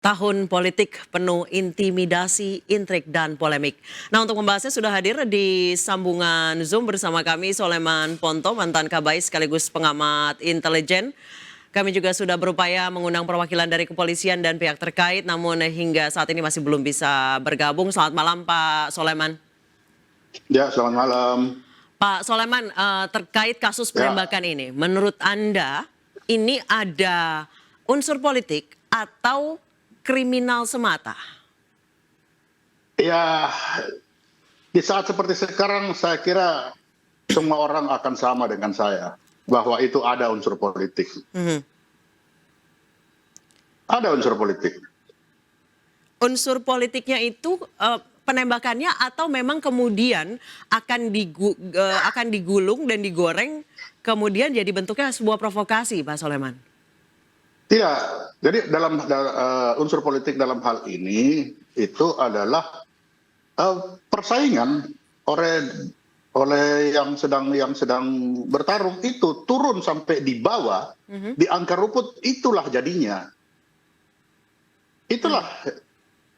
Tahun politik penuh intimidasi, intrik, dan polemik. Nah, untuk membahasnya sudah hadir di sambungan Zoom bersama kami Soleman Ponto, mantan Kabais sekaligus pengamat intelijen. Kami juga sudah berupaya mengundang perwakilan dari kepolisian dan pihak terkait, namun hingga saat ini masih belum bisa bergabung. Selamat malam Pak Soleman. Ya, selamat malam. Pak Soleman, terkait kasus Ya, penembakan ini, menurut Anda ini ada unsur politik atau kriminal semata? ya, di saat seperti sekarang saya kira semua orang akan sama dengan saya bahwa itu ada unsur politik. Mhm. Ada unsur politik. Unsur politiknya itu penembakannya atau memang kemudian akan digulung dan digoreng kemudian jadi bentuknya sebuah provokasi, Pak Soleman? Tidak. Jadi dalam unsur politik dalam hal ini itu adalah persaingan oleh yang sedang bertarung itu turun sampai di bawah di angka rumput, itulah jadinya. Itulah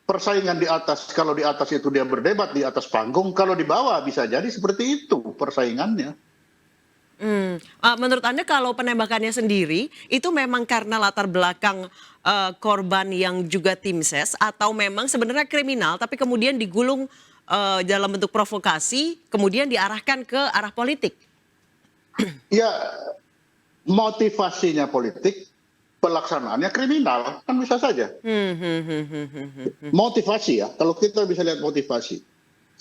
persaingan di atas. Kalau di atas itu dia berdebat di atas panggung, kalau di bawah bisa jadi seperti itu persaingannya. Menurut Anda kalau penembakannya sendiri itu memang karena latar belakang korban yang juga tim ses atau memang sebenarnya kriminal tapi kemudian digulung dalam bentuk provokasi kemudian diarahkan ke arah politik? Ya, motivasinya politik, pelaksanaannya kriminal, kan bisa saja. Motivasi ya, kalau kita bisa lihat motivasi.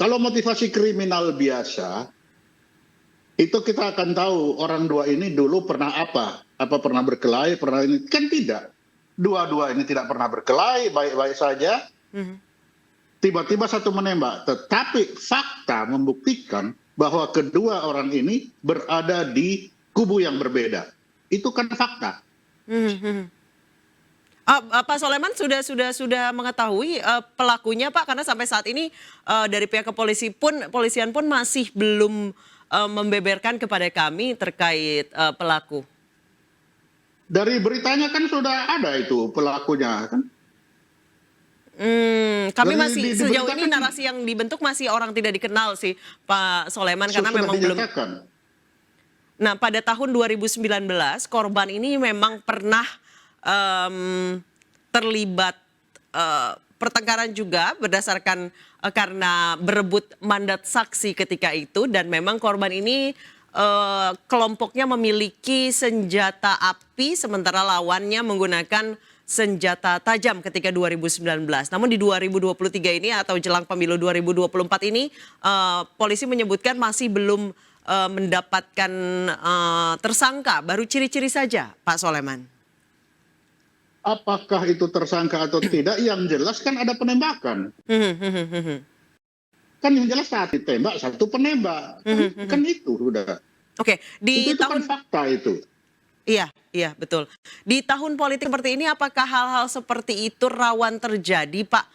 Kalau motivasi kriminal biasa, itu kita akan tahu orang dua ini dulu pernah apa pernah berkelahi, pernah ini, kan tidak. Dua-dua ini tidak pernah berkelahi, baik-baik saja. Tiba-tiba satu menembak, tetapi fakta membuktikan bahwa kedua orang ini berada di kubu yang berbeda. Itu kan fakta. Pak Soleman sudah mengetahui pelakunya Pak, karena sampai saat ini dari pihak kepolisian pun masih belum membeberkan kepada kami terkait pelaku. Dari beritanya kan sudah ada itu pelakunya kan. Kami Dari masih sejauh ini diberitakan narasi yang dibentuk masih orang tidak dikenal sih Pak Soleman, karena sudah memang belum. dinyatakan. Nah, pada tahun 2019 korban ini memang pernah terlibat pertengkaran juga berdasarkan karena berebut mandat saksi ketika itu, dan memang korban ini kelompoknya memiliki senjata api sementara lawannya menggunakan senjata tajam ketika 2019. Namun di 2023 ini atau jelang pemilu 2024 ini polisi menyebutkan masih belum mendapatkan tersangka, baru ciri-ciri saja Pak Soleman. Apakah itu tersangka atau tidak, yang jelas kan ada penembakan. Kan yang jelas saat ditembak satu penembak. Kan itu sudah. Oke, di Itu kan tahun fakta itu. Iya, betul. Di tahun politik seperti ini apakah hal-hal seperti itu rawan terjadi, Pak?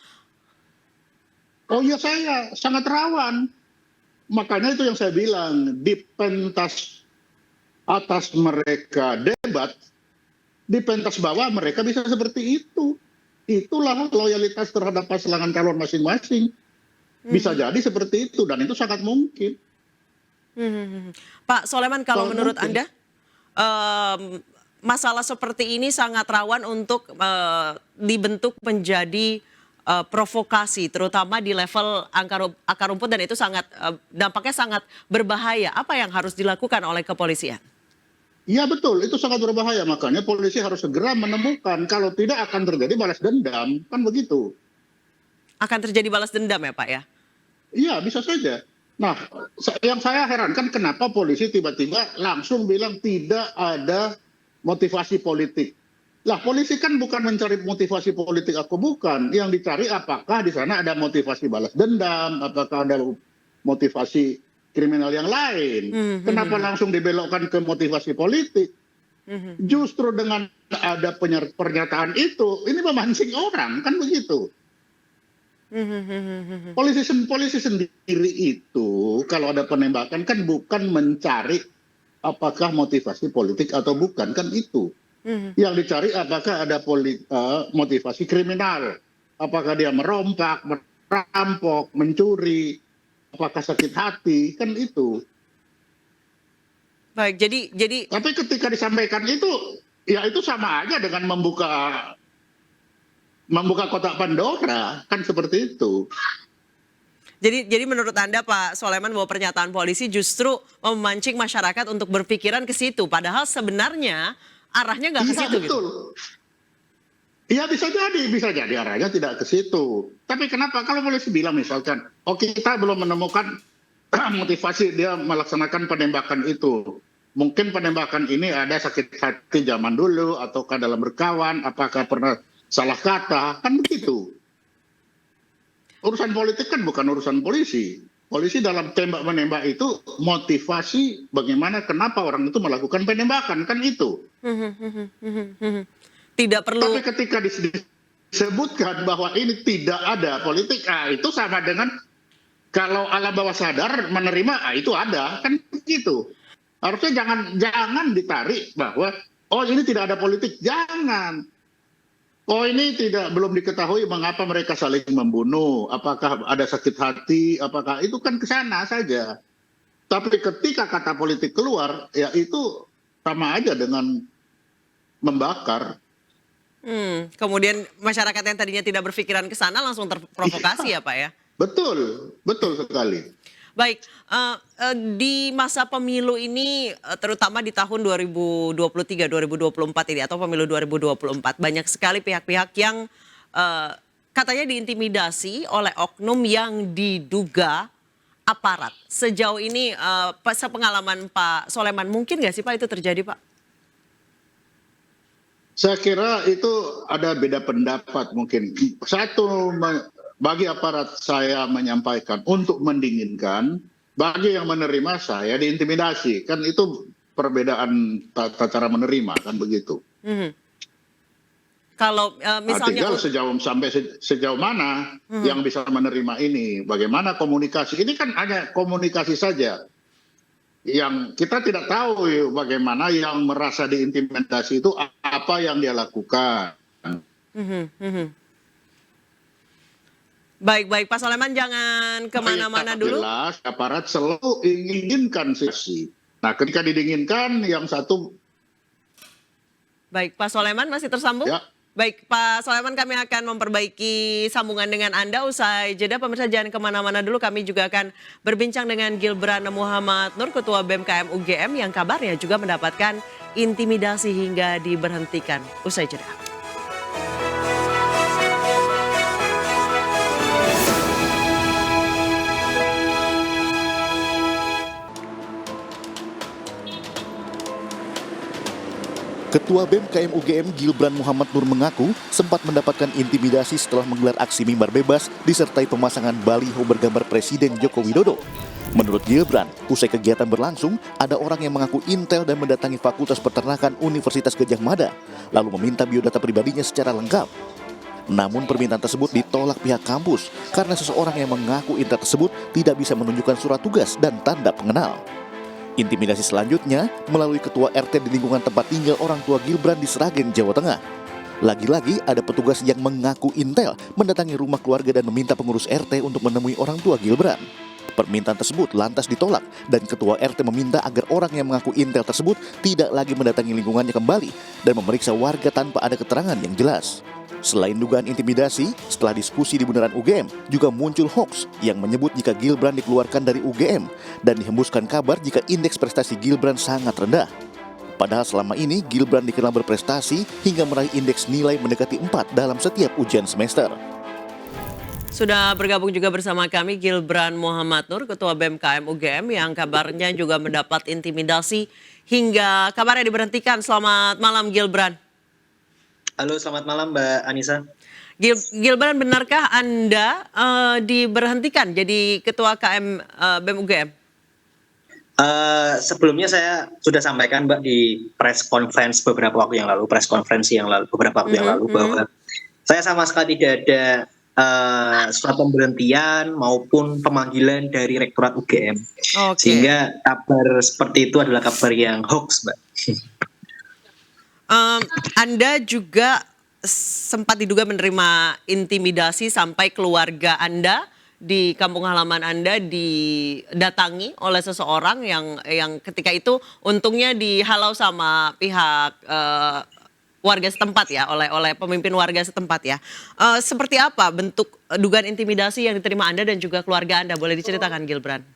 Oh ya, saya sangat rawan. Makanya itu yang saya bilang, di pentas atas mereka debat, di pentas bawah mereka bisa seperti itu. Itulah loyalitas terhadap pasangan calon masing-masing. Bisa jadi seperti itu, dan itu sangat mungkin. Pak Soleman, kalau Sangat menurut mungkin. Anda masalah seperti ini sangat rawan untuk dibentuk menjadi provokasi, terutama di level akar rumput, dan itu sangat dampaknya sangat berbahaya. Apa yang harus dilakukan oleh kepolisian? Iya betul, itu sangat berbahaya. Makanya polisi harus segera menemukan, kalau tidak akan terjadi balas dendam, kan begitu. Akan terjadi balas dendam ya Pak ya? Iya, bisa saja. Nah, yang saya herankan kenapa polisi tiba-tiba langsung bilang tidak ada motivasi politik. Lah, polisi kan bukan mencari motivasi politik atau bukan. Yang dicari apakah di sana ada motivasi balas dendam, apakah ada motivasi kriminal yang lain. Kenapa langsung dibelokkan ke motivasi politik? Justru dengan ada pernyataan itu, ini memancing orang, kan begitu. Polisi sendiri itu kalau ada penembakan kan bukan mencari apakah motivasi politik atau bukan, kan itu. Yang dicari apakah ada motivasi kriminal, apakah dia merompak, merampok, mencuri, apakah sakit hati, kan itu. Baik, jadi Tapi ketika disampaikan itu, ya itu sama aja dengan membuka kotak Pandora, kan seperti itu. jadi menurut Anda Pak Soleman bahwa pernyataan polisi justru memancing masyarakat untuk berpikiran ke situ, padahal sebenarnya arahnya nggak ke Iya situ gitu. betul. Iya bisa jadi arahnya tidak ke situ. Tapi kenapa kalau polisi bilang misalkan, oh kita belum menemukan motivasi dia melaksanakan penembakan itu. Mungkin penembakan ini ada sakit hati zaman dulu, ataukah dalam berkawan, apakah pernah salah kata, kan begitu. Urusan politik kan bukan urusan polisi. Polisi dalam tembak-menembak itu motivasi bagaimana kenapa orang itu melakukan penembakan, kan itu. Tidak perlu. Tapi ketika disebutkan bahwa ini tidak ada politik, itu sama dengan kalau alam bawah sadar menerima, itu ada, kan begitu. Harusnya jangan ditarik bahwa oh ini tidak ada politik, jangan. Oh ini belum diketahui mengapa mereka saling membunuh, apakah ada sakit hati, apakah itu kan ke sana saja. Tapi ketika kata politik keluar, ya itu sama aja dengan membakar. Kemudian masyarakat yang tadinya tidak berpikiran ke sana langsung terprovokasi ya Pak ya? Betul, betul sekali. Baik, di masa pemilu ini terutama di tahun 2023, 2024 ini atau pemilu 2024 banyak sekali pihak-pihak yang katanya diintimidasi oleh oknum yang diduga aparat. Sejauh ini sepengalaman Pak Soleman mungkin nggak sih Pak itu terjadi Pak? Saya kira itu ada beda pendapat mungkin. Satu, bagi aparat saya menyampaikan untuk mendinginkan, bagi yang menerima saya diintimidasi. Kan itu perbedaan tata cara menerima, kan begitu. Kalau misalnya tinggal sejauh mana yang bisa menerima ini, bagaimana komunikasi. Ini kan hanya komunikasi saja. Yang kita tidak tahu bagaimana yang merasa diintimidasi itu apa yang dia lakukan. Baik Pak Soleman jangan kemana-mana dulu. Jelas aparat selalu inginkan sesi. Nah ketika didinginkan yang satu. Baik Pak Soleman masih tersambung? Ya. Baik Pak Soleman kami akan memperbaiki sambungan dengan Anda usai jeda. Pemirsa jangan kemana-mana dulu, kami juga akan berbincang dengan Gilbran Muhammad Nur, Ketua BEM KM UGM yang kabarnya juga mendapatkan intimidasi hingga diberhentikan. Usai jeda. Ketua BEM KM UGM Gilbran Muhammad Nur mengaku sempat mendapatkan intimidasi setelah menggelar aksi mimbar bebas disertai pemasangan baliho bergambar Presiden Joko Widodo. Menurut Gilbran, usai kegiatan berlangsung, ada orang yang mengaku intel dan mendatangi Fakultas Peternakan Universitas Gadjah Mada, lalu meminta biodata pribadinya secara lengkap. Namun permintaan tersebut ditolak pihak kampus karena seseorang yang mengaku intel tersebut tidak bisa menunjukkan surat tugas dan tanda pengenal. Intimidasi selanjutnya melalui ketua RT di lingkungan tempat tinggal orang tua Gilbran di Sragen, Jawa Tengah. Lagi-lagi ada petugas yang mengaku intel mendatangi rumah keluarga dan meminta pengurus RT untuk menemui orang tua Gilbran. Permintaan tersebut lantas ditolak dan ketua RT meminta agar orang yang mengaku intel tersebut tidak lagi mendatangi lingkungannya kembali dan memeriksa warga tanpa ada keterangan yang jelas. Selain dugaan intimidasi, setelah diskusi di Bundaran UGM, juga muncul hoax yang menyebut jika Gilbran dikeluarkan dari UGM dan dihembuskan kabar jika indeks prestasi Gilbran sangat rendah. Padahal selama ini Gilbran dikenal berprestasi hingga meraih indeks nilai mendekati 4 dalam setiap ujian semester. Sudah bergabung juga bersama kami Gilbran Muhammad Nur, Ketua BEM KM UGM yang kabarnya juga mendapat intimidasi hingga kabarnya diberhentikan. Selamat malam Gilbran. Halo, selamat malam Mbak Anissa. Gilbran, benarkah Anda diberhentikan jadi Ketua KM BEM UGM? Sebelumnya saya sudah sampaikan Mbak di press conference beberapa waktu yang lalu, bahwa saya sama sekali tidak ada surat pemberhentian maupun pemanggilan dari Rektorat UGM. Okay. Sehingga kabar seperti itu adalah kabar yang hoax, Mbak. Anda juga sempat diduga menerima intimidasi sampai keluarga Anda di kampung halaman Anda didatangi oleh seseorang yang ketika itu untungnya dihalau sama pihak warga setempat ya, oleh pemimpin warga setempat ya. Seperti apa bentuk dugaan intimidasi yang diterima Anda dan juga keluarga Anda? Boleh diceritakan, Gilbran?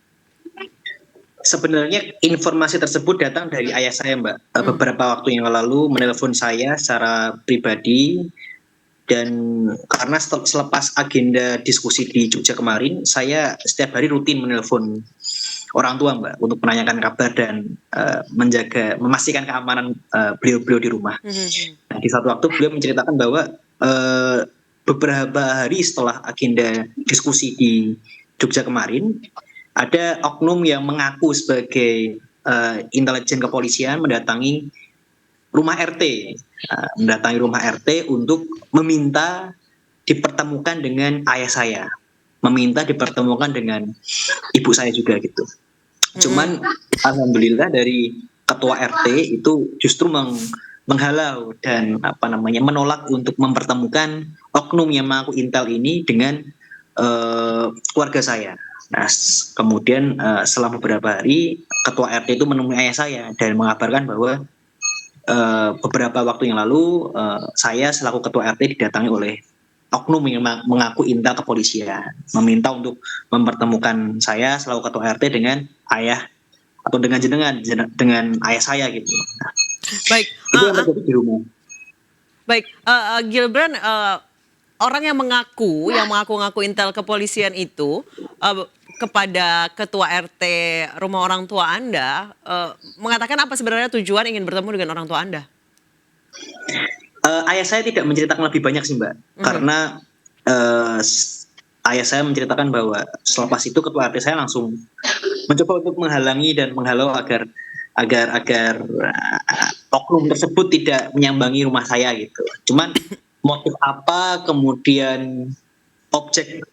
Sebenarnya informasi tersebut datang dari ayah saya, Mbak. Beberapa waktu yang lalu menelpon saya secara pribadi, dan karena selepas agenda diskusi di Jogja kemarin, saya setiap hari rutin menelpon orang tua, Mbak, untuk menanyakan kabar dan memastikan keamanan beliau-beliau di rumah. Nah, di satu waktu beliau menceritakan bahwa beberapa hari setelah agenda diskusi di Jogja kemarin, ada oknum yang mengaku sebagai intelijen kepolisian mendatangi rumah RT, untuk meminta dipertemukan dengan ayah saya, meminta dipertemukan dengan ibu saya juga gitu. Cuman alhamdulillah dari ketua RT itu justru menghalau dan menolak untuk mempertemukan oknum yang mengaku intel ini dengan keluarga saya. Nah, kemudian selama beberapa hari ketua RT itu menemui ayah saya dan mengabarkan bahwa beberapa waktu yang lalu saya selaku ketua RT didatangi oleh oknum yang mengaku intel kepolisian, meminta untuk mempertemukan saya selaku ketua RT dengan ayah atau dengan ayah saya gitu. Nah, Baik. itu yang terjadi di rumah. Baik, Gilbran, orang yang mengaku-ngaku intel kepolisian itu kepada ketua RT rumah orang tua Anda mengatakan apa sebenarnya tujuan ingin bertemu dengan orang tua Anda? Ayah saya tidak menceritakan lebih banyak sih, Mbak, karena ayah saya menceritakan bahwa selepas itu ketua RT saya langsung mencoba untuk menghalangi dan menghalau agar oknum tersebut tidak menyambangi rumah saya gitu. Cuman motif apa, kemudian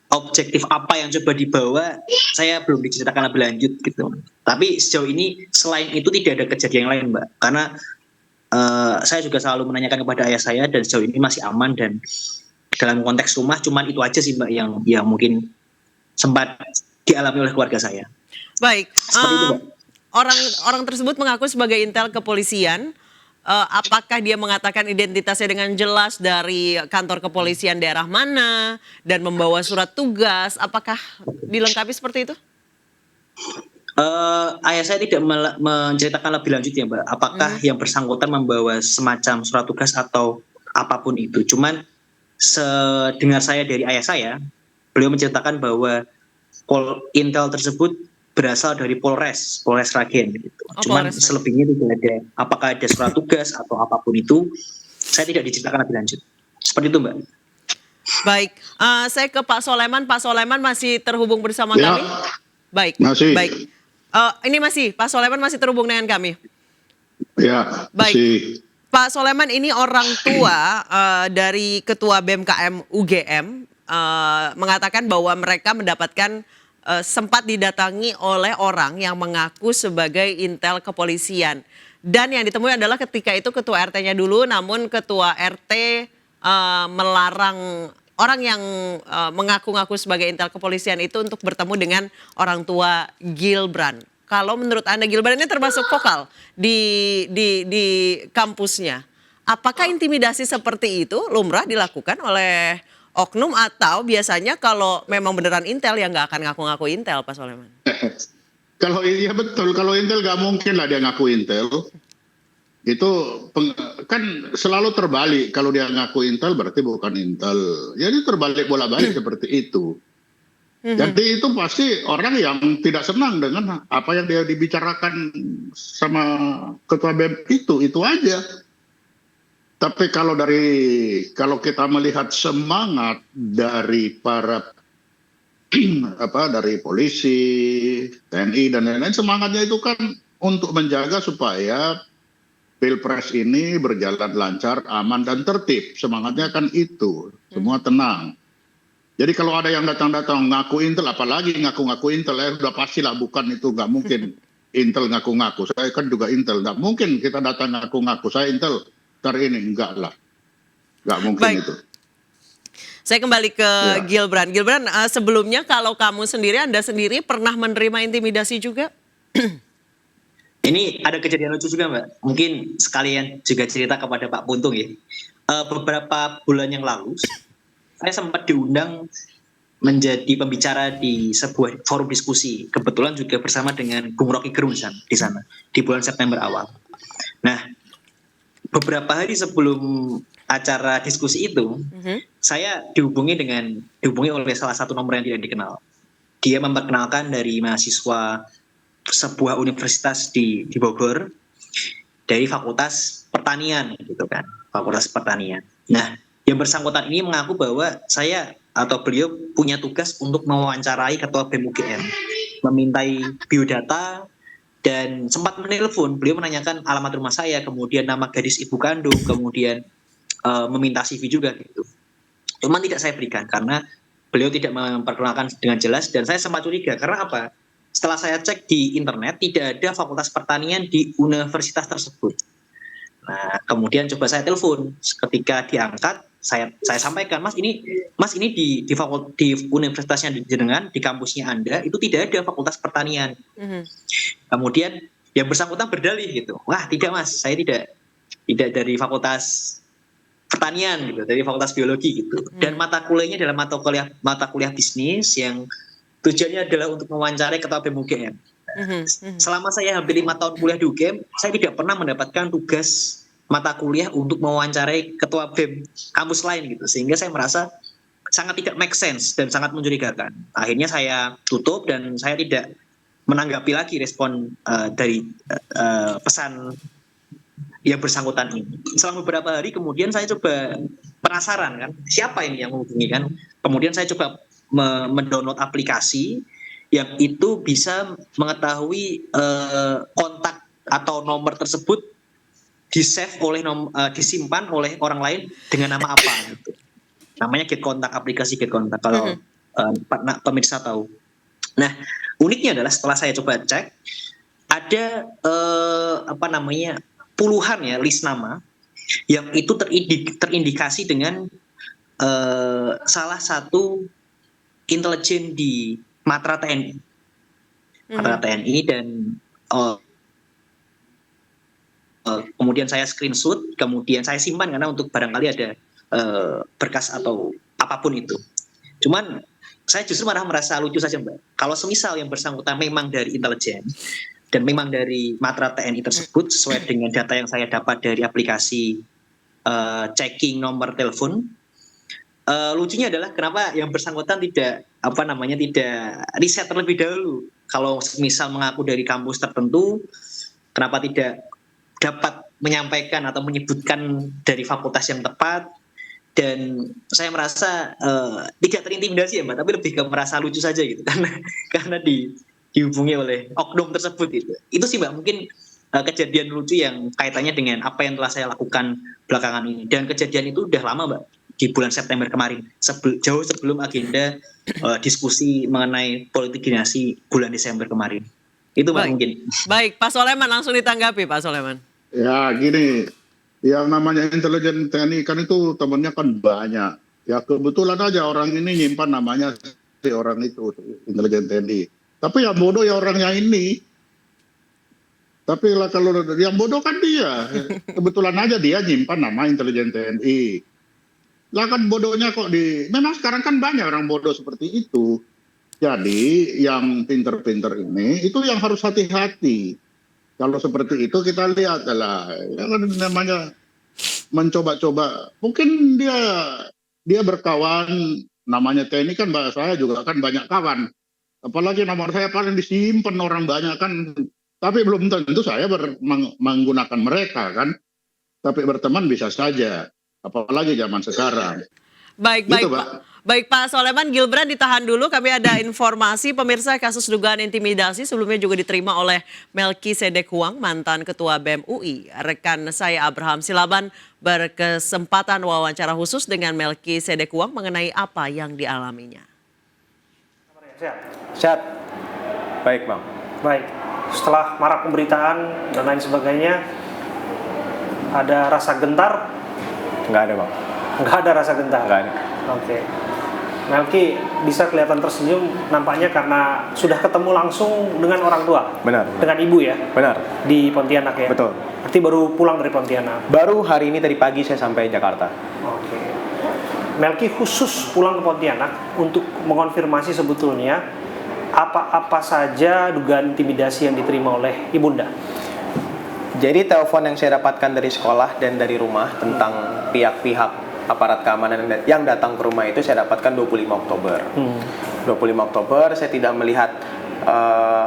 objektif apa yang coba dibawa, saya belum diceritakan lebih lanjut gitu. Tapi sejauh ini selain itu tidak ada kejadian lain, Mbak, karena saya juga selalu menanyakan kepada ayah saya dan sejauh ini masih aman, dan dalam konteks rumah cuman itu aja sih, Mbak, yang mungkin sempat dialami oleh keluarga saya. Baik, Seperti itu, Mbak. orang tersebut mengaku sebagai intel kepolisian. Apakah dia mengatakan identitasnya dengan jelas dari kantor kepolisian daerah mana dan membawa surat tugas? Apakah dilengkapi seperti itu? Ayah saya tidak menceritakan lebih lanjut ya, Mbak. Apakah yang bersangkutan membawa semacam surat tugas atau apapun itu. Cuman sedengar saya dari ayah saya, beliau menceritakan bahwa intel tersebut berasal dari Polres Sragen gitu. Cuman Polres. selebihnya tidak ada. Apakah ada surat tugas atau apapun itu, saya tidak diceritakan lebih lanjut. Seperti itu, Mbak. Baik, saya ke Pak Soleman. Pak Soleman masih terhubung bersama Ya. kami? Baik, Masih. baik. Ini Pak Soleman masih terhubung dengan kami? Ya, Baik. masih. Pak Soleman, ini orang tua dari Ketua BMKM UGM mengatakan bahwa mereka mendapatkan sempat didatangi oleh orang yang mengaku sebagai intel kepolisian. Dan yang ditemui adalah ketika itu ketua RT-nya dulu, namun ketua RT melarang orang yang mengaku-ngaku sebagai intel kepolisian itu untuk bertemu dengan orang tua Gilbran. Kalau menurut Anda Gilbran ini termasuk vokal di kampusnya. Apakah intimidasi seperti itu lumrah dilakukan oleh oknum atau biasanya kalau memang beneran intel ya nggak akan ngaku-ngaku intel, Pak Soleman? Kalau iya betul, kalau intel nggak mungkin lah dia ngaku intel. Itu kan selalu terbalik, kalau dia ngaku intel berarti bukan intel. Jadi terbalik bola-balik seperti itu. Jadi itu pasti orang yang tidak senang dengan apa yang dia dibicarakan sama ketua BEM itu aja. Tapi kalau kita melihat semangat dari para dari polisi, TNI dan lain-lain, semangatnya itu kan untuk menjaga supaya Pilpres ini berjalan lancar, aman dan tertib. Semangatnya kan itu, semua tenang. Jadi kalau ada yang datang-datang ngaku intel, apalagi ngaku-ngaku intel, udah pastilah bukan itu, nggak mungkin intel ngaku-ngaku. Saya kan juga intel, nggak mungkin kita datang ngaku-ngaku saya intel. enggak lah, enggak mungkin Baik. itu. Saya kembali ke Ya. Gilbran. Gilbran, sebelumnya kalau Anda sendiri pernah menerima intimidasi juga? Ini ada kejadian lucu juga Mbak. Mungkin sekalian juga cerita kepada Pak Puntung ya. Beberapa bulan yang lalu, saya sempat diundang menjadi pembicara di sebuah forum diskusi. Kebetulan juga bersama dengan Bung Rocky Gerung di sana, di bulan September awal. Nah, beberapa hari sebelum acara diskusi itu, saya dihubungi oleh salah satu nomor yang tidak dikenal. Dia memperkenalkan dari mahasiswa sebuah universitas di Bogor dari Fakultas Pertanian gitu kan, Fakultas Pertanian. Nah, yang bersangkutan ini mengaku bahwa saya atau beliau punya tugas untuk mewawancarai ketua BEM UGM, memintai biodata dan sempat menelpon. Beliau menanyakan alamat rumah saya, kemudian nama gadis ibu kandung, kemudian meminta CV juga gitu. Cuman tidak saya berikan karena beliau tidak memperkenalkan dengan jelas dan saya sempat curiga karena apa? Setelah saya cek di internet tidak ada Fakultas Pertanian di universitas tersebut. Nah, kemudian coba saya telepon. Ketika diangkat, saya sampaikan, Mas ini di universitasnya jenengan, di kampusnya Anda itu tidak ada Fakultas Pertanian. Kemudian yang bersangkutan berdalih gitu. Wah, tidak Mas, saya tidak dari Fakultas Pertanian gitu, dari Fakultas Biologi gitu. Dan mata kuliahnya adalah mata kuliah bisnis yang tujuannya adalah untuk mewawancarai ketua BEM UGM. Selama saya hampir 5 tahun kuliah di UGM, saya tidak pernah mendapatkan tugas mata kuliah untuk mewawancarai ketua BEM kampus lain gitu. Sehingga saya merasa sangat tidak make sense dan sangat mencurigakan. Akhirnya saya tutup dan saya tidak menanggapi lagi respon dari pesan yang bersangkutan ini. Selama beberapa hari kemudian saya coba penasaran kan, siapa ini yang menghubungi kan. Kemudian saya coba mendownload aplikasi yang itu bisa mengetahui kontak atau nomor tersebut disimpan oleh orang lain dengan nama apa gitu. Namanya Get Kontak, aplikasi Get Kontak kalau pemirsa tahu. Nah, uniknya adalah setelah saya coba cek ada puluhan ya list nama yang itu terindikasi dengan salah satu intelijen di Matra TNI. Matra TNI dan kemudian saya screenshot, kemudian saya simpan karena untuk barangkali ada berkas atau apapun itu. Cuman saya justru malah merasa lucu saja Mbak. Kalau semisal yang bersangkutan memang dari intelijen dan memang dari Matra TNI tersebut sesuai dengan data yang saya dapat dari aplikasi checking nomor telepon. Lucunya adalah kenapa yang bersangkutan tidak riset terlebih dahulu. Kalau misal mengaku dari kampus tertentu, kenapa tidak dapat menyampaikan atau menyebutkan dari fakultas yang tepat? Dan saya merasa tidak terintimidasi ya Mbak, tapi lebih ke merasa lucu saja gitu karena dihubungi oleh oknum tersebut gitu. Itu sih Mbak mungkin kejadian lucu yang kaitannya dengan apa yang telah saya lakukan belakangan ini. Dan kejadian itu udah lama Mbak, di bulan September kemarin, jauh sebelum agenda diskusi mengenai politik dinasti bulan Desember kemarin. Itu Mbak mungkin. Baik, Pak Soleman langsung ditanggapi Pak Soleman. Ya gini, yang namanya intelijen TNI kan itu temannya kan banyak. Ya kebetulan aja orang ini nyimpan namanya si orang itu, intelijen TNI. Tapi yang bodoh ya orangnya ini. Tapi lah kalau yang bodoh kan dia. Kebetulan aja dia nyimpan nama intelijen TNI. Lah kan bodohnya kok memang sekarang kan banyak orang bodoh seperti itu. Jadi yang pinter-pinter ini itu yang harus hati-hati. Kalau seperti itu kita lihat adalah ya kan namanya mencoba-coba. Mungkin dia berkawan namanya TNI kan saya juga kan banyak kawan. Apalagi nomor saya paling disimpan orang banyak kan. Tapi belum tentu saya menggunakan mereka kan. Tapi berteman bisa saja. Apalagi zaman sekarang. Baik, gitu, baik Pak Soleman. Gilbran ditahan dulu, kami ada informasi pemirsa kasus dugaan intimidasi sebelumnya juga diterima oleh Melki Sedek Huang, mantan Ketua BEM UI. Rekan saya Abraham Silaban berkesempatan wawancara khusus dengan Melki Sedek Huang mengenai apa yang dialaminya. Sehat. Baik Bang. Baik, setelah marak pemberitaan dan lain sebagainya, ada rasa gentar? Nggak ada, Bang. Nggak ada rasa gentar? Nggak ada. Oke. Melki bisa kelihatan tersenyum nampaknya karena sudah ketemu langsung dengan orang tua? Benar. Dengan ibu ya? Benar. Di Pontianak ya? Betul. Berarti baru pulang dari Pontianak? Baru hari ini tadi pagi saya sampai Jakarta. Oke. Melki khusus pulang ke Pontianak untuk mengonfirmasi sebetulnya apa-apa saja dugaan intimidasi yang diterima oleh ibunda? Jadi telepon yang saya dapatkan dari sekolah dan dari rumah tentang pihak-pihak aparat keamanan yang datang ke rumah itu saya dapatkan 25 Oktober. 25 Oktober saya tidak melihat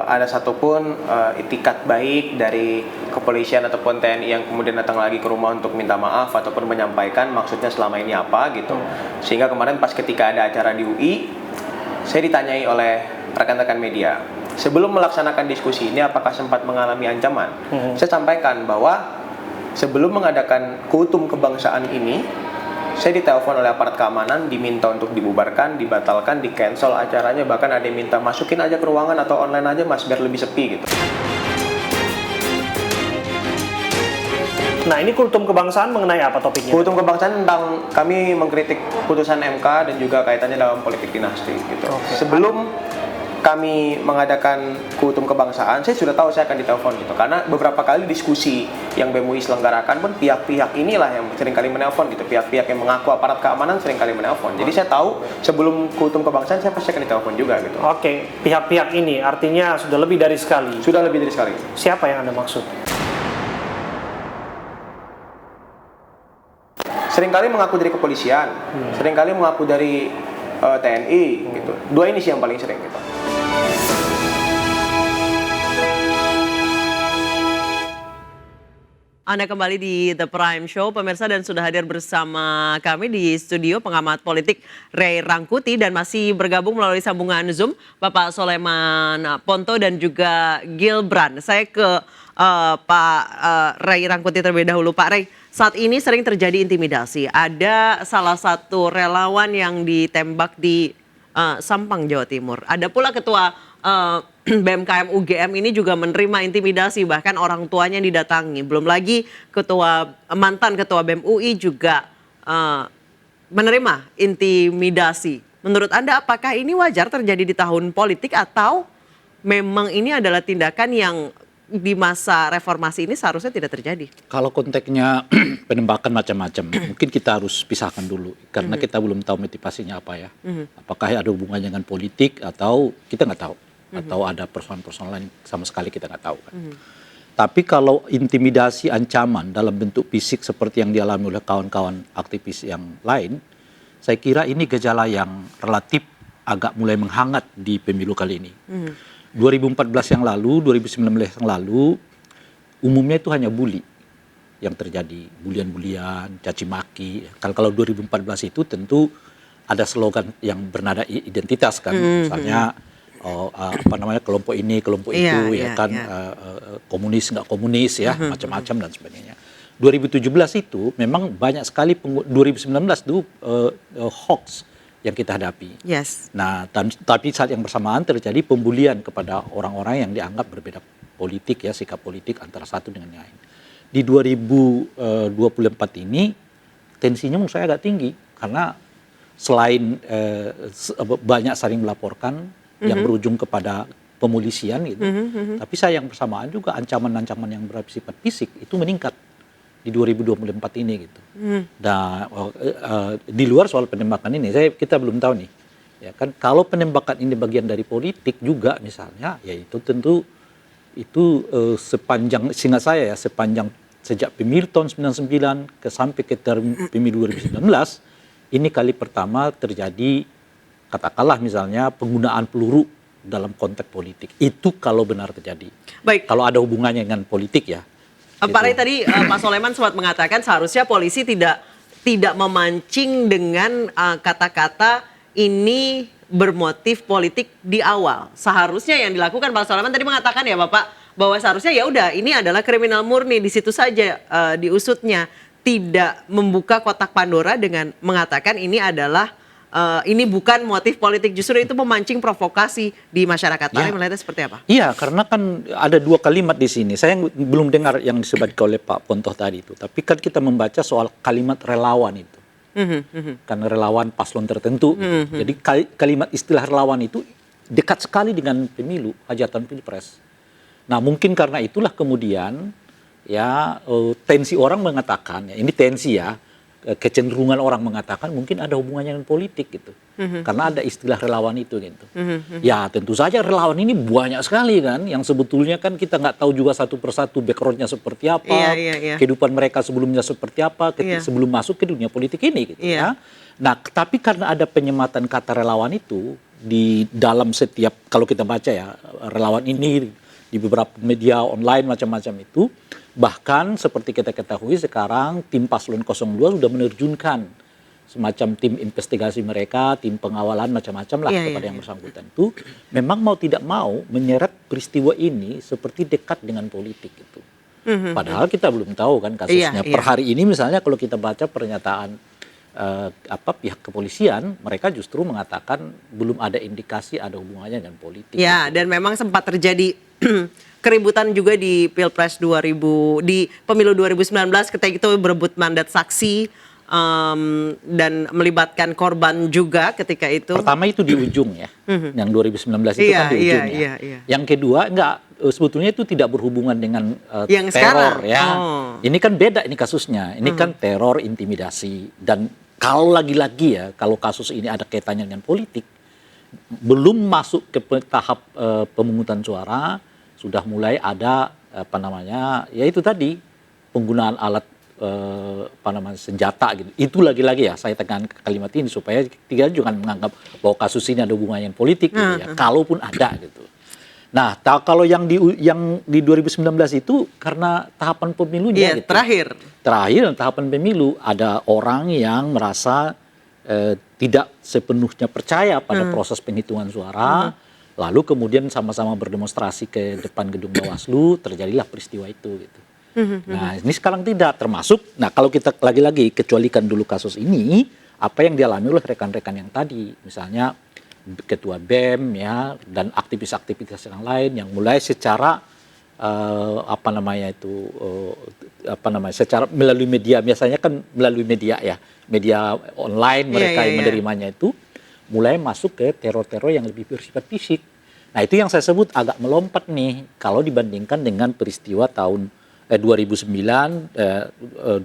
ada satupun itikat baik dari kepolisian ataupun TNI yang kemudian datang lagi ke rumah untuk minta maaf ataupun menyampaikan maksudnya selama ini apa gitu. Sehingga kemarin pas ketika ada acara di UI, saya ditanyai oleh rekan-rekan media, sebelum melaksanakan diskusi ini apakah sempat mengalami ancaman? Saya sampaikan bahwa sebelum mengadakan kultum kebangsaan ini, saya ditelepon oleh aparat keamanan, diminta untuk dibubarkan, dibatalkan, di-cancel acaranya, bahkan ada yang minta masukin aja ke ruangan atau online aja mas, biar lebih sepi gitu. Nah, ini kultum kebangsaan mengenai apa topiknya? Kultum kebangsaan tentang kami mengkritik putusan MK dan juga kaitannya dalam politik dinasti gitu. Sebelum kami mengadakan kultum kebangsaan, saya sudah tahu saya akan ditelepon gitu. Karena beberapa kali diskusi yang BEM UI selenggarakan pun pihak-pihak inilah yang seringkali menelpon gitu. Pihak-pihak yang mengaku aparat keamanan seringkali menelpon. Jadi saya tahu sebelum kultum kebangsaan saya pasti akan ditelepon juga gitu. Oke, pihak-pihak ini artinya sudah lebih dari sekali. Sudah lebih dari sekali. Siapa yang Anda maksud? Seringkali mengaku dari kepolisian, seringkali mengaku dari TNI gitu. Dua ini sih yang paling sering gitu. Anda kembali di The Prime Show, pemirsa, dan sudah hadir bersama kami di studio pengamat politik Ray Rangkuti dan masih bergabung melalui sambungan Zoom Bapak Soleman Ponto dan juga Gilbran. Saya ke Pak Ray Rangkuti terlebih dahulu. Pak Ray, saat ini sering terjadi intimidasi. Ada salah satu relawan yang ditembak di Sampang, Jawa Timur. Ada pula ketua BMKM UGM ini juga menerima intimidasi, bahkan orang tuanya didatangi. Belum lagi mantan ketua BEM UI juga menerima intimidasi. Menurut Anda apakah ini wajar terjadi di tahun politik atau memang ini adalah tindakan yang di masa reformasi ini seharusnya tidak terjadi? Kalau konteksnya penembakan macam-macam, mungkin kita harus pisahkan dulu karena kita belum tahu motivasinya apa ya. Apakah ada hubungannya dengan politik atau kita nggak tahu, atau ada persoalan-persoalan lain sama sekali kita nggak tahu kan. Tapi kalau intimidasi, ancaman dalam bentuk fisik seperti yang dialami oleh kawan-kawan aktivis yang lain, saya kira ini gejala yang relatif agak mulai menghangat di pemilu kali ini. 2014 yang lalu, 2019 yang lalu, umumnya itu hanya bully yang terjadi. Bulian-bulian, caci maki. Kalau 2014 itu tentu ada slogan yang bernada identitas kan. Misalnya, kelompok ini, kelompok itu, komunis nggak komunis ya, macam-macam dan sebagainya. 2017 itu memang banyak sekali, 2019 itu hoax yang kita hadapi. Yes. Nah, tapi saat yang bersamaan terjadi pembulian kepada orang-orang yang dianggap berbeda politik ya, sikap politik antara satu dengan yang lain. Di 2024 ini tensinya menurut saya agak tinggi karena selain banyak saling melaporkan yang berujung kepada pemolisian gitu, tapi saya yang bersamaan juga ancaman-ancaman yang bersifat fisik itu meningkat di 2024 ini gitu. Nah, di luar soal penembakan ini, kita belum tahu nih, ya kan. Kalau penembakan ini bagian dari politik juga misalnya, ya itu tentu itu sepanjang seingat saya ya, sepanjang sejak pemilu tahun 99 sampai ke pemilu 2019, ini kali pertama terjadi katakanlah misalnya penggunaan peluru dalam konteks politik. Itu kalau benar terjadi. Baik. Kalau ada hubungannya dengan politik ya. Pak Ray tadi Pak Soleman sempat mengatakan seharusnya polisi tidak memancing dengan kata-kata ini bermotif politik di awal. Seharusnya yang dilakukan Pak Soleman tadi mengatakan ya Bapak bahwa seharusnya ya udah ini adalah kriminal murni, di situ saja diusutnya, tidak membuka kotak Pandora dengan mengatakan ini adalah ini bukan motif politik, justru itu memancing provokasi di masyarakat. Pak Ali melihatnya seperti apa? Iya, karena kan ada dua kalimat di sini. Saya belum dengar yang disebutkan oleh Pak Pontoh tadi itu. Tapi kan kita membaca soal kalimat relawan itu. Karena relawan paslon tertentu. Jadi kalimat istilah relawan itu dekat sekali dengan pemilu, hajatan pilpres. Nah mungkin karena itulah kemudian ya tensi orang mengatakan, ya, ini tensi ya, kecenderungan orang mengatakan mungkin ada hubungannya dengan politik gitu. Karena ada istilah relawan itu gitu. Ya tentu saja relawan ini banyak sekali kan, yang sebetulnya kan kita nggak tahu juga satu persatu backgroundnya seperti apa, kehidupan mereka sebelumnya seperti apa, sebelum masuk ke dunia politik ini gitu ya. Nah tapi karena ada penyematan kata relawan itu di dalam setiap, kalau kita baca ya, relawan ini di beberapa media online macam-macam itu, bahkan seperti kita ketahui sekarang tim paslon 02 sudah menerjunkan semacam tim investigasi mereka, tim pengawalan macam-macam lah kepada yang bersangkutan itu, memang mau tidak mau menyeret peristiwa ini seperti dekat dengan politik itu. Padahal kita belum tahu kan kasusnya. Per hari ini misalnya kalau kita baca pernyataan pihak kepolisian, mereka justru mengatakan belum ada indikasi ada hubungannya dengan politik. Ya, dan memang sempat terjadi keributan juga di Pilpres 2000, di pemilu 2019 ketika itu berebut mandat saksi dan melibatkan korban juga ketika itu. Pertama itu di ujung ya, yang 2019 itu kan di ujung ya. Yang kedua sebetulnya itu tidak berhubungan dengan yang teror sekarang. ya. Ini kan beda ini kasusnya. Ini kan teror, intimidasi, dan kalau lagi-lagi ya, kalau kasus ini ada kaitannya dengan politik, belum masuk ke tahap pemungutan suara, sudah mulai ada ya itu tadi penggunaan alat senjata gitu. Itu lagi-lagi ya saya tekan kalimat ini supaya tidak jangan menganggap bahwa kasus ini ada hubungannya dengan politik gitu ya. Kalaupun ada gitu. Nah, kalau yang di 2019 itu karena tahapan pemilunya gitu. Terakhir tahapan pemilu ada orang yang merasa tidak sepenuhnya percaya pada proses penghitungan suara, lalu kemudian sama-sama berdemonstrasi ke depan gedung Bawaslu, terjadilah peristiwa itu gitu. Nah, ini sekarang tidak termasuk. Nah, kalau kita lagi-lagi kecualikan dulu kasus ini, apa yang dialami oleh rekan-rekan yang tadi, misalnya ketua BEM ya dan aktivis-aktivis yang lain yang mulai secara secara melalui media, biasanya kan melalui media ya, media online mereka yang menerimanya itu mulai masuk ke teror-teror yang lebih bersifat fisik. Nah, itu yang saya sebut agak melompat nih kalau dibandingkan dengan peristiwa tahun 2009, 2014,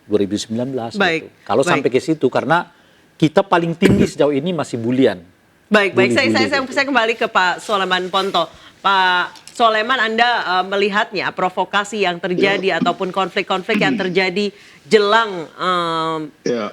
2019 gitu. Kalau sampai ke situ karena kita paling tinggi sejauh ini masih bulian. Baik. Saya kembali ke Pak Soleman Ponto. Pak Soleman, Anda melihatnya provokasi yang terjadi ataupun konflik-konflik yang terjadi jelang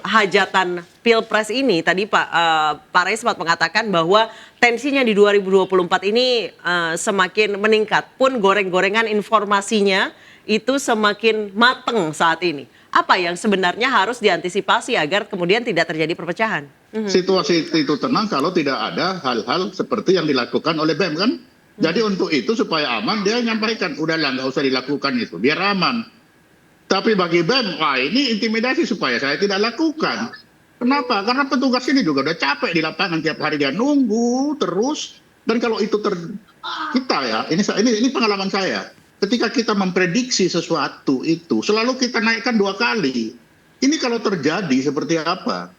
hajatan Pilpres ini. Tadi Pak Rey sempat mengatakan bahwa tensinya di 2024 ini semakin meningkat. Pun goreng-gorengan informasinya itu semakin mateng saat ini. Apa yang sebenarnya harus diantisipasi agar kemudian tidak terjadi perpecahan? Situasi itu tenang kalau tidak ada hal-hal seperti yang dilakukan oleh BEM kan. Jadi untuk itu supaya aman dia nyampaikan, udahlah nggak usah dilakukan itu, biar aman. Tapi bagi BEM, wah ini intimidasi supaya saya tidak lakukan. Kenapa? Karena petugas ini juga udah capek di lapangan, tiap hari dia nunggu terus. Dan kalau itu kita ya, ini pengalaman saya. Ketika kita memprediksi sesuatu itu, selalu kita naikkan 2 kali. Ini kalau terjadi seperti apa?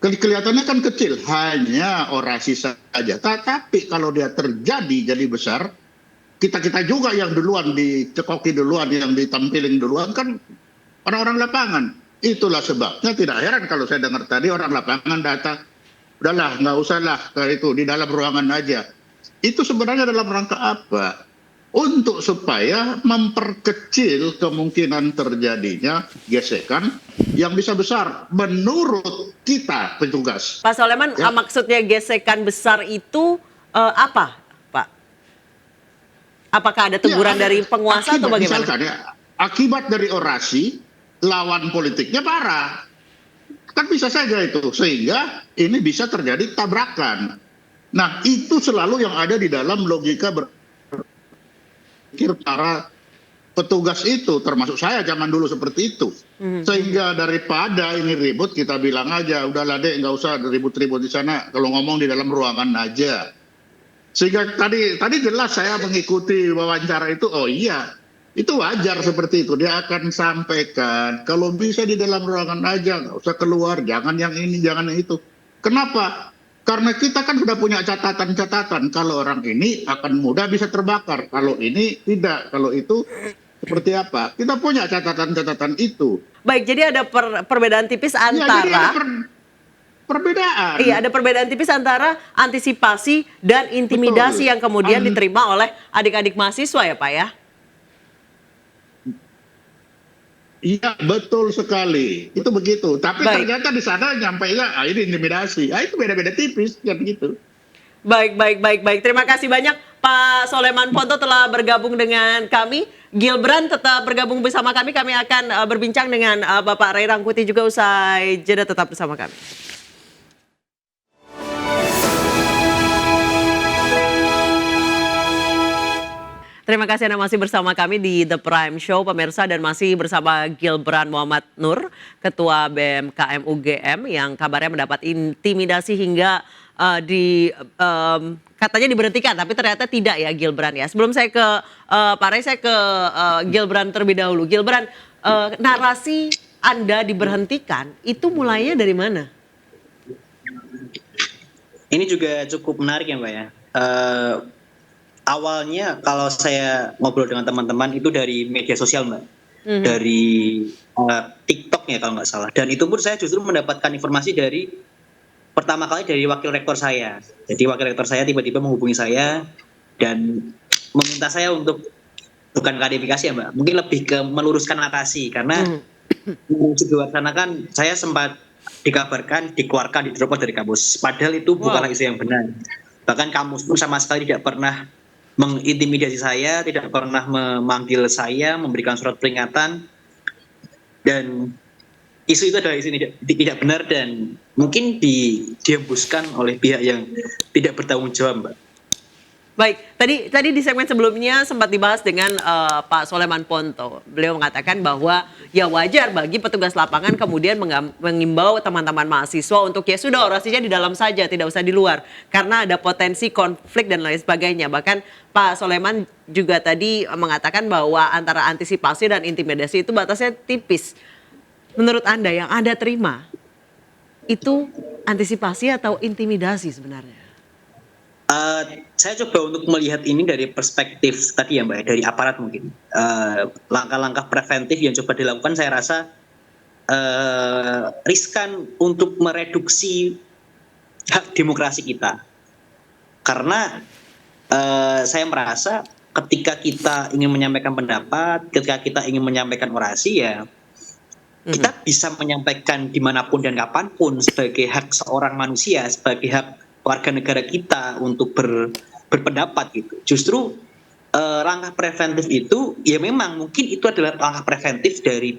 Kelihatannya kan kecil, hanya orasi saja. Tapi kalau dia terjadi jadi besar, kita juga yang duluan dicekoki duluan, yang ditampilin duluan kan orang-orang lapangan. Itulah sebabnya tidak heran kalau saya dengar tadi orang lapangan data, udahlah nggak usah lah itu di dalam ruangan aja. Itu sebenarnya dalam rangka apa? Untuk supaya memperkecil kemungkinan terjadinya gesekan yang bisa besar menurut kita petugas. Pak Soleman, maksudnya gesekan besar itu apa, Pak? Apakah ada teguran dari penguasa atau bagaimana? Misalkan akibat dari orasi lawan politiknya parah, kan bisa saja itu sehingga ini bisa terjadi tabrakan. Nah itu selalu yang ada di dalam logika para petugas itu, termasuk saya zaman dulu seperti itu. Sehingga daripada ini ribut, kita bilang aja, udahlah dek, nggak usah ribut-ribut di sana, kalau ngomong di dalam ruangan aja. Sehingga tadi jelas saya mengikuti wawancara itu, oh iya, itu wajar seperti itu. Dia akan sampaikan, kalau bisa di dalam ruangan aja, nggak usah keluar, jangan yang ini, jangan yang itu. Kenapa? Karena kita kan sudah punya catatan-catatan, kalau orang ini akan mudah bisa terbakar, kalau ini tidak, kalau itu seperti apa. Kita punya catatan-catatan itu. Baik, jadi ada perbedaan tipis Ya, jadi antara ada perbedaan. Iya, ada perbedaan tipis antara antisipasi dan intimidasi Betul. yang kemudian diterima oleh adik-adik mahasiswa ya Pak ya? Iya, betul sekali. Itu begitu. Tapi Baik. ternyata di sana nyampainya, ini intimidasi. Itu beda-beda tipis, kan gitu. Baik. Terima kasih banyak Pak Soleman Ponto telah bergabung dengan kami. Gilbran tetap bergabung bersama kami. Kami akan berbincang dengan Bapak Ray Rangkuti juga usai jeda, tetap bersama kami. Terima kasih Anda masih bersama kami di The Prime Show pemirsa, dan masih bersama Gilbran Muhammad Nur, Ketua BMKM UGM yang kabarnya mendapat intimidasi hingga katanya diberhentikan, tapi ternyata tidak ya Gilbran ya. Sebelum saya ke Pak Ray, saya ke Gilbran terlebih dahulu. Gilbran, narasi Anda diberhentikan itu mulainya dari mana? Ini juga cukup menarik ya Mbak ya. Awalnya kalau saya ngobrol dengan teman-teman itu dari media sosial Mbak. Dari TikTok ya kalau nggak salah. Dan itu pun saya justru mendapatkan informasi pertama kali dari wakil rektor saya. Jadi wakil rektor saya tiba-tiba menghubungi saya dan meminta saya untuk, bukan klarifikasi ya Mbak, mungkin lebih ke meluruskan narasi. Karena di luar sana kan saya sempat dikabarkan dikeluarkan, didropot dari kampus. Padahal itu bukanlah isu yang benar. Bahkan kampus pun sama sekali tidak pernah mengintimidasi saya, tidak pernah memanggil saya, memberikan surat peringatan, dan isu itu adalah isu tidak benar dan mungkin dihembuskan oleh pihak yang tidak bertanggung jawab, Mbak. Baik, tadi di segmen sebelumnya sempat dibahas dengan Pak Soleman Ponto. Beliau mengatakan bahwa ya wajar bagi petugas lapangan kemudian mengimbau teman-teman mahasiswa untuk ya sudah orasinya di dalam saja, tidak usah di luar. Karena ada potensi konflik dan lain sebagainya. Bahkan Pak Soleman juga tadi mengatakan bahwa antara antisipasi dan intimidasi itu batasnya tipis. Menurut Anda yang Anda terima, itu antisipasi atau intimidasi sebenarnya? Saya coba untuk melihat ini dari perspektif tadi ya Mbak, dari aparat mungkin. Langkah-langkah preventif yang coba dilakukan saya rasa riskan untuk mereduksi hak demokrasi kita. Karena saya merasa ketika kita ingin menyampaikan pendapat, ketika kita ingin menyampaikan orasi ya, kita bisa menyampaikan dimanapun dan kapanpun sebagai hak seorang manusia, sebagai hak warga negara kita untuk berpendapat gitu. Justru langkah preventif itu ya memang mungkin itu adalah langkah preventif dari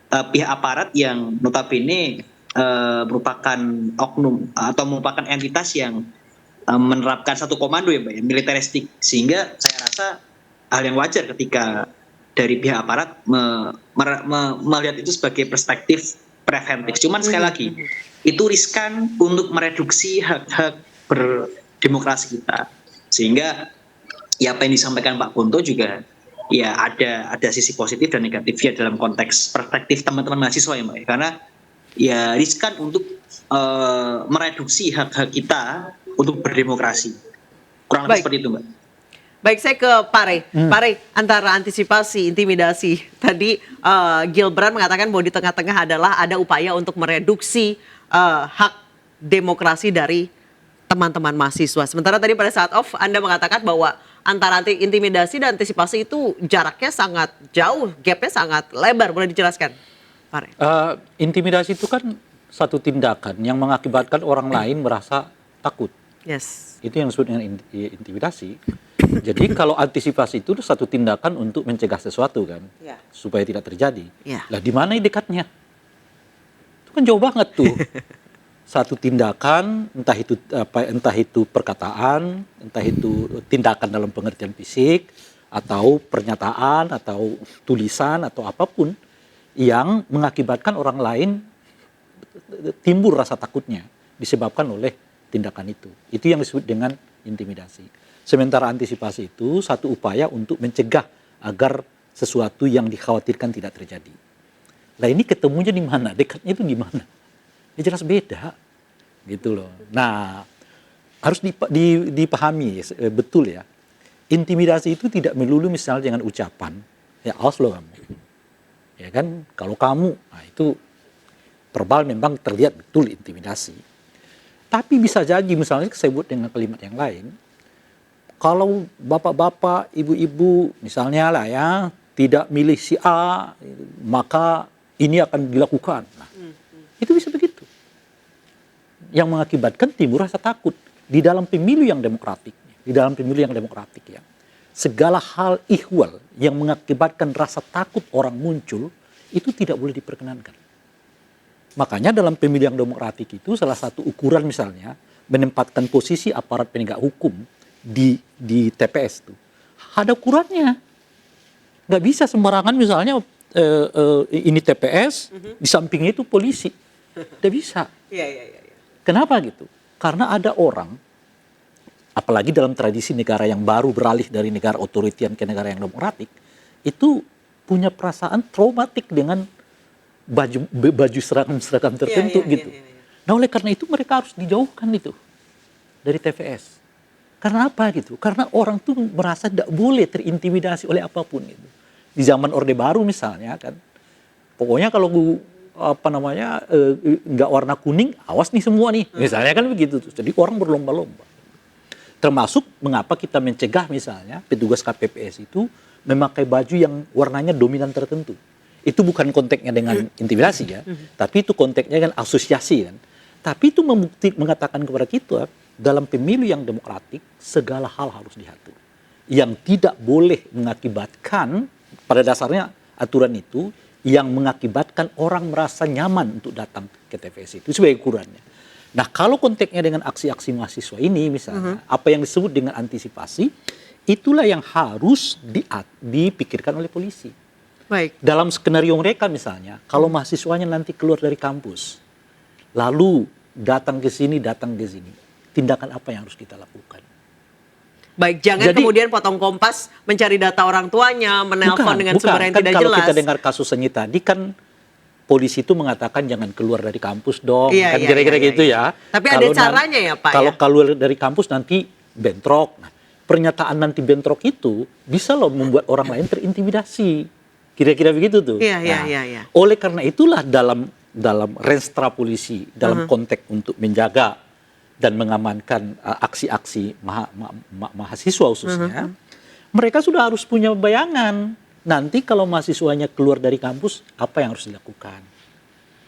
pihak aparat yang notabene merupakan oknum atau merupakan entitas yang menerapkan satu komando ya Mbak, ya, militeristik, sehingga saya rasa hal yang wajar ketika dari pihak aparat melihat itu sebagai perspektif preventif. Cuman sekali lagi itu riskan untuk mereduksi hak-hak berdemokrasi kita, sehingga ya apa yang disampaikan Pak Ponto juga ya ada sisi positif dan negatifnya dalam konteks perspektif teman-teman mahasiswa ya Mbak, karena ya riskan untuk mereduksi hak-hak kita untuk berdemokrasi, kurang lebih seperti itu Mbak. Baik, saya ke Pak Ray. Pak Ray, antara antisipasi, intimidasi, tadi Gilbran mengatakan bahwa di tengah-tengah adalah ada upaya untuk mereduksi hak demokrasi dari teman-teman mahasiswa. Sementara tadi pada saat off Anda mengatakan bahwa antara intimidasi dan antisipasi itu jaraknya sangat jauh, gapnya sangat lebar. Boleh dijelaskan, Pak Ray? Intimidasi itu kan satu tindakan yang mengakibatkan orang lain merasa takut. Yes. Itu yang disebut dengan intimidasi. Jadi kalau antisipasi itu satu tindakan untuk mencegah sesuatu kan, supaya tidak terjadi. Lah di mana dekatnya? Itu kan jauh banget tuh. Satu tindakan, entah itu perkataan, entah itu tindakan dalam pengertian fisik, atau pernyataan atau tulisan atau apapun yang mengakibatkan orang lain timbul rasa takutnya disebabkan oleh tindakan itu. Itu yang disebut dengan intimidasi. Sementara antisipasi itu satu upaya untuk mencegah agar sesuatu yang dikhawatirkan tidak terjadi. Nah ini ketemunya di mana? Dekatnya itu di mana? Ya jelas beda, gitu loh. Nah harus dipahami betul ya. Intimidasi itu tidak melulu misalnya dengan ucapan, ya awas lo kamu. Ya kan, kalau kamu, nah itu verbal memang terlihat betul intimidasi. Tapi bisa jadi misalnya saya sebut dengan kalimat yang lain, kalau bapak-bapak, ibu-ibu misalnya lah ya, tidak milih si A, maka ini akan dilakukan. Nah, itu bisa begitu. Yang mengakibatkan timbul rasa takut di dalam pemilu yang demokratik. Di dalam pemilu yang demokratik ya. Segala hal ihwal yang mengakibatkan rasa takut orang muncul, itu tidak boleh diperkenankan. Makanya dalam pemilu yang demokratik itu salah satu ukuran misalnya, menempatkan posisi aparat penegak hukum di TPS itu. Ada ukurannya. Nggak bisa sembarangan misalnya ini TPS, di sampingnya itu polisi. Nggak bisa. Kenapa gitu? Karena ada orang, apalagi dalam tradisi negara yang baru beralih dari negara otoritarian ke negara yang demokratik, itu punya perasaan traumatik dengan baju seragam tertentu gitu. Nah oleh karena itu mereka harus dijauhkan itu dari TPS. Karena apa gitu? Karena orang tuh merasa tidak boleh terintimidasi oleh apapun gitu. Di zaman Orde Baru misalnya kan, pokoknya kalau nggak warna kuning, awas nih semua nih. Misalnya kan begitu tuh. Jadi orang berlomba-lomba. Termasuk mengapa kita mencegah misalnya petugas KPPS itu memakai baju yang warnanya dominan tertentu. Itu bukan konteksnya dengan intimidasi ya, tapi itu konteksnya kan asosiasi kan. Tapi itu mengatakan kepada kita dalam pemilu yang demokratik segala hal harus diatur. Yang tidak boleh mengakibatkan, pada dasarnya aturan itu yang mengakibatkan orang merasa nyaman untuk datang ke TPS itu sebagai ukurannya. Nah kalau konteksnya dengan aksi-aksi mahasiswa ini misalnya, apa yang disebut dengan antisipasi, itulah yang harus dipikirkan oleh polisi. Baik. Dalam skenario mereka misalnya, kalau mahasiswanya nanti keluar dari kampus, lalu datang ke sini, tindakan apa yang harus kita lakukan? Baik, jangan kemudian potong kompas mencari data orang tuanya, menelpon dengan sumber yang tidak kalau jelas. Kalau kita dengar kasus ini tadi kan, polisi itu mengatakan jangan keluar dari kampus dong, kan kira-kira gitu ya. Tapi ada caranya ya Pak. Kalau keluar dari kampus nanti bentrok. Nah, pernyataan nanti bentrok itu bisa loh membuat orang lain terintimidasi. Kira-kira begitu tuh. Iya. Oleh karena itulah dalam renstra polisi, dalam konteks untuk menjaga dan mengamankan aksi-aksi mahasiswa khususnya, mereka sudah harus punya bayangan. Nanti kalau mahasiswanya keluar dari kampus, apa yang harus dilakukan?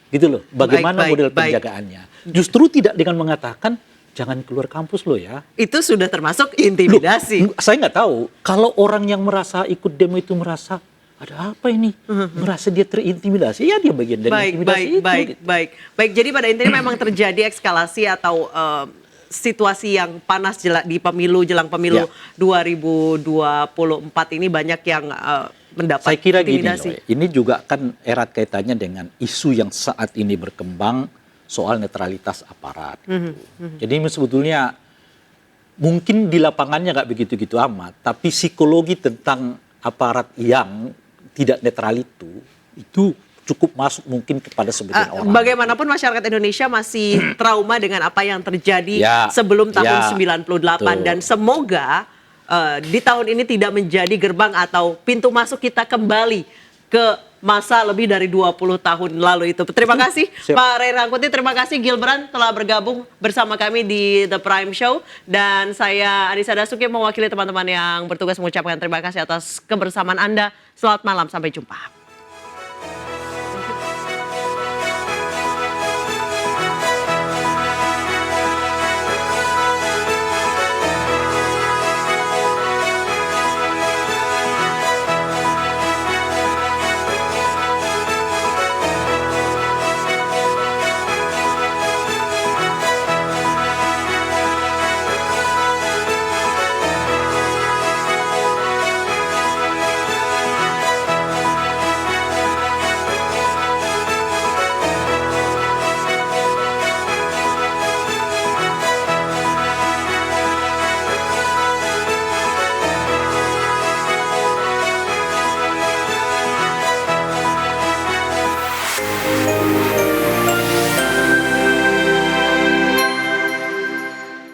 Gitu loh, bagaimana model penjagaannya. Justru tidak dengan mengatakan, jangan keluar kampus loh ya. Itu sudah termasuk intimidasi. Loh, saya nggak tahu, kalau orang yang merasa ikut demo itu merasa, ada apa ini? Merasa dia terintimidasi, ya dia bagian dari intimidasi itu. Baik, jadi pada intinya memang terjadi eskalasi atau situasi yang panas di pemilu, jelang pemilu 2024 ini banyak yang mendapat saya kira intimidasi. Gini loh, ini juga kan erat kaitannya dengan isu yang saat ini berkembang soal netralitas aparat. Jadi sebetulnya mungkin di lapangannya nggak begitu-gitu amat, tapi psikologi tentang aparat yang tidak netral itu cukup masuk mungkin kepada sebagian orang. Bagaimanapun masyarakat Indonesia masih trauma dengan apa yang terjadi sebelum tahun 98 betul. Dan semoga di tahun ini tidak menjadi gerbang atau pintu masuk kita kembali ke masa lebih dari 20 tahun lalu itu. Terima kasih Pak Ray Rangkuti, terima kasih Gilbran telah bergabung bersama kami di The Prime Show. Dan saya Anissa Dasuki mewakili teman-teman yang bertugas mengucapkan terima kasih atas kebersamaan Anda. Selamat malam, sampai jumpa.